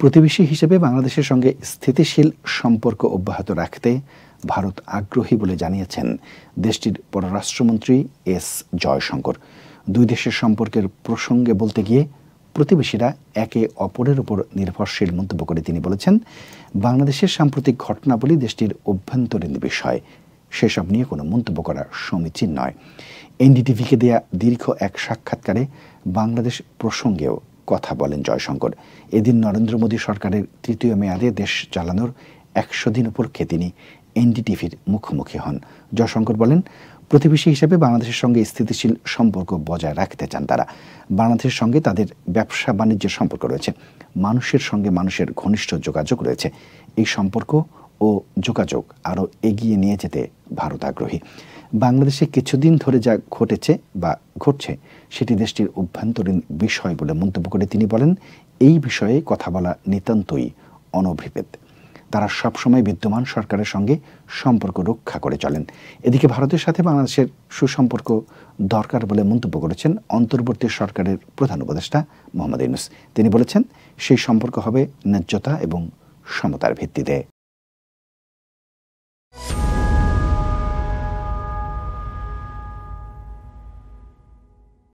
প্রতিবেশী হিসেবে বাংলাদেশের সঙ্গে স্থিতিশীল সম্পর্ক অব্যাহত রাখতে ভারত আগ্রহী বলে জানিয়েছেন দেশটির পররাষ্ট্রমন্ত্রী এস জয়শঙ্কর। দুই দেশের সম্পর্কের প্রসঙ্গে বলতে গিয়ে প্রতিবেশীরা একে অপরের উপর নির্ভরশীল মন্তব্য করে তিনি বলেছেন, বাংলাদেশের সাম্প্রতিক ঘটনাবলী দেশটির অভ্যন্তরীণ বিষয়, সেসব নিয়ে কোনো মন্তব্য করা সমীচীন নয়। এনডিটিভিকে দেয়া দীর্ঘ এক সাক্ষাৎকারে বাংলাদেশ প্রসঙ্গেও কথা বলেন জয়শঙ্কর। এদিন নরেন্দ্র মোদী সরকারের তৃতীয় মেয়াদে দেশ চালানোর ১০০ দিন উপলক্ষে তিনি এনডিটিভির মুখোমুখি হন। জয়শঙ্কর বলেন, প্রতিবেশী হিসেবে বাংলাদেশের সঙ্গে স্থিতিশীল সম্পর্ক বজায় রাখতে চান তারা। বাংলাদেশের সঙ্গে তাদের ব্যবসা বাণিজ্যের সম্পর্ক রয়েছে, মানুষের সঙ্গে মানুষের ঘনিষ্ঠ যোগাযোগ রয়েছে। এই সম্পর্ক ও যোগাযোগ আরও এগিয়ে নিয়ে যেতে ভারত আগ্রহী। বাংলাদেশে কিছুদিন ধরে যা ঘটেছে বা ঘটছে সেটি দেশটির অভ্যন্তরীণ বিষয় বলে মন্তব্য করে তিনি বলেন, এই বিষয়ে কথা বলা নিতান্তই অনভিপ্রেত। তারা সবসময় বিদ্যমান সরকারের সঙ্গে সম্পর্ক রক্ষা করে চলেন। এদিকে ভারতের সাথে বাংলাদেশের সুসম্পর্ক দরকার বলে মন্তব্য করেছেন অন্তর্বর্তী সরকারের প্রধান উপদেষ্টা মোহাম্মদ ইউনূস। তিনি বলেছেন, সেই সম্পর্ক হবে ন্যায্যতা এবং সমতার ভিত্তিতে।